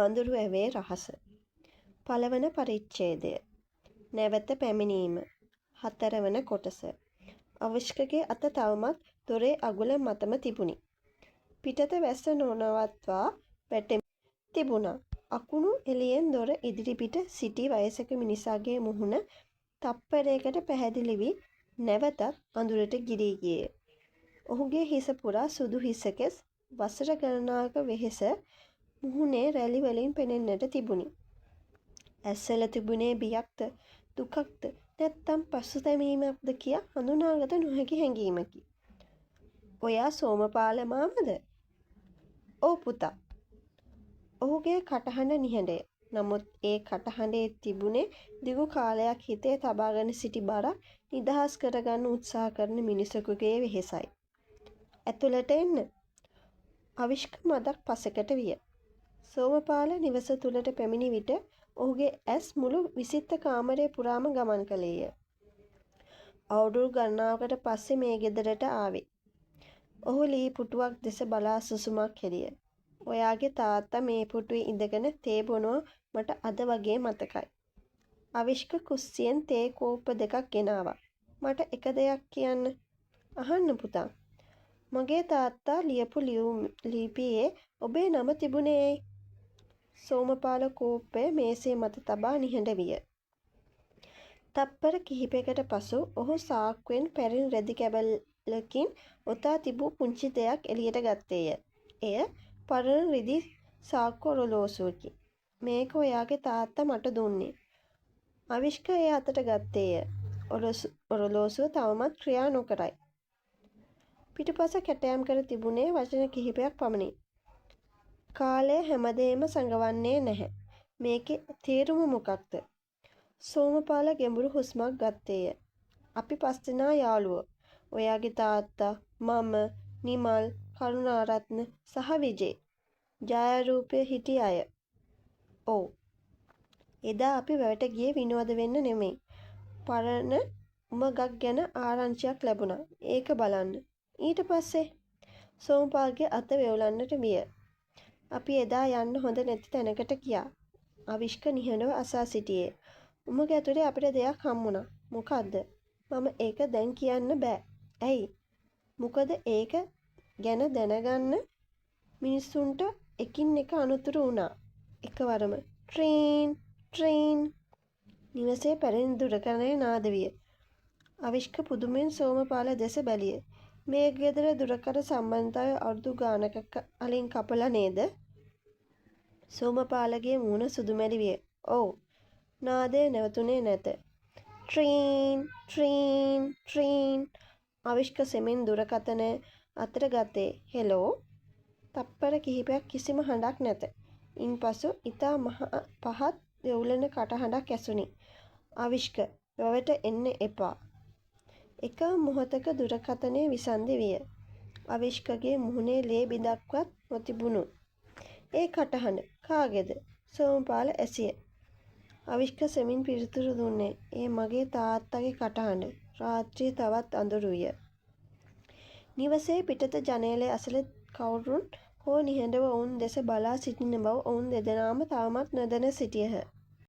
අඳුරු ඇවේ රහස. පළවන පරිච්ඡේදය. නැවත පැමිණීම. 4 වන කොටස. අවිෂ්කගේ අත තවමත් දොරේ අගුල මතම තිබුණි. පිටත වැස්ස නොනවත්වා වැටෙමින් තිබුණා. අකුණු එළියෙන් දොර ඉදිරිපිට සිටි වයසක මිනිසාගේ මුහුණ තප්පරයකට පැහැදිලි වී නැවතත් අඳුරට ගිලී ගියේය. ඔහුගේ හිස පුරා සුදු හිසකෙස් වසර ගණනාවක වෙහෙස මුහුණේ රැලි වලින් පෙනෙන්නට තිබුණි. ඇස්වල තිබුණේ බියක්ද, දුකක්ද, නැත්නම් පසුතැවීමක්ද කියා හඳුනාගත නොහැකි හැඟීමකි. "ඔයා සෝමපාල මාමද?" "ඔව් පුතා." ඔහුගේ කටහඬ නිහඬය. නමුත් ඒ කටහඬේ තිබුණේ දිගු කාලයක් හිතේ තබාගෙන සිටි බරක් නිදහස් කරගන්න උත්සාහ කරන මිනිසෙකුගේ වෙහෙසයි. "ඇතුළට එන්න." අවිෂ්ක මදක් පසෙකට විය. සෝමපාල නිවස තුළට පැමිණි විට ඔහුගේ ඇස් මුළු විසිත්ත කාමරය පුරාම ගමන් කළේය. අවුරුදු ගණනාවකට පස්සේ මේ ගෙදරට ආවේ. ඔහු ලී පුටුවක් දෙස බලා සුසුමක් කෙළිය. "ඔයාගේ තාත්තා මේ පුටුවේ ඉඳගෙන තේ බොනවා මට අද වගේ මතකයි." අවිෂ්ක කුස්සියෙන් තේ කෝප්ප 2ක් ගෙනාවා. "මට එක දෙයක් කියන්න." "අහන්න පුතා." "මගේ තාත්තා ලියපු ලිපියේ ඔබේ නම තිබුණේ ඇයි?" සෝමපාල කෝප්පය මේසය මත තබා නිහඬ විය. තප්පර කිහිපයකට පසු ඔහු සාක්කුවෙන් පැරණි රෙදි කැබැල්ලකින් ඔතා තිබූ පුංචි දෙයක් එළියට ගත්තේය. එය පරණ රිදි සාක්කු ඔරලෝසුවකි. "මේක ඔයාගේ තාත්තා මට දුන්නේ." අවිෂ්ක එය අතට ගත්තේය. ඔරලෝසුව තවමත් ක්‍රියා නොකරයි. පිටුපස කැටයම් කර තිබුණේ වචන කිහිපයක් පමණි. "කාලය හැමදේම සඟවන්නේ නැහැ. මේකේ තේරුම මොකක්ද?" සෝමපාල ගැඹුරු හුස්මක් ගත්තේය. "අපි 5 දෙනා යාළුවෝ. ඔයාගේ තාත්තා, මම, නිමල්, කරුණාරත්න සහ විජේ. ඡායාරූපයේ හිටි අය." "ඔව්." "එදා අපි වැවට ගියේ විනෝද වෙන්න නෙමෙයි. පරණ උමගක් ගැන ආරංචියක් ලැබුණා. ඒක බලන්න." "ඊට පස්සේ?" සෝමපාලගේ අත වෙව්ලන්නට විය. "අපි එදා යන්න හොඳ නැති තැනකට ගියා." අවිෂ්ක නිහඬව අසා සිටියේ. "උමග ඇතුලේ අපිට දෙයක් හම්බුණා." "මොකක්ද?" "මම ඒක දැන් කියන්න බෑ." "ඇයි?" "මොකද ඒක ගැන දැනගන්න මිනිස්සුන්ට එකින් එක අනතුරු වුණා." එකවරම ට්‍රීන් ට්‍රීන් නිවසේ පැරණි දුරකථනය නාද විය. අවිෂ්ක පුදුමයෙන් සෝමපාල දෙස බැලිය. "මේ ගෙදර දුරකථන සම්බන්ධතාවය අවුරුදු ගානක කලින් කපලා නේද?" සෝමපාලගේ මූණ සුදුමැලි විය. "ඔව්." නාදය නැවතුනේ නැත. ට්‍රීන් ට්‍රීන් ට්‍රීන් අවිෂ්ක සෙමින් දුරකථනය අතට ගත්තේ. "හෙලෝ." තප්පර කිහිපයක් කිසිම හඬක් නැත. ඉන්පසු ඉතා පහත් වෙව්ලන කටහඬක් ඇසුණි. "අවිෂ්ක, වැවට එන්න එපා." එකම මොහොතක දුරකථනය විසන්ධි විය. අවිෂ්කගේ මුහුණේ ලේ බිඳක්වත් නොතිබුණු ඒ කටහඬ කාගේද? සෝමපාල ඇසිය. අවිෂ්ක සෙමින් පිළිතුරු දුන්නේ, "ඒ මගේ තාත්තගේ කටහඬ." රාත්‍රිය තවත් අඳුරු විය. නිවසේ පිටත ජනේලය අසල කවුරුන් හෝ නිහඬව ඔවුන් දෙස බලා සිටින බව ඔවුන් දෙදෙනාම තවමත් නොදැන සිටියහ.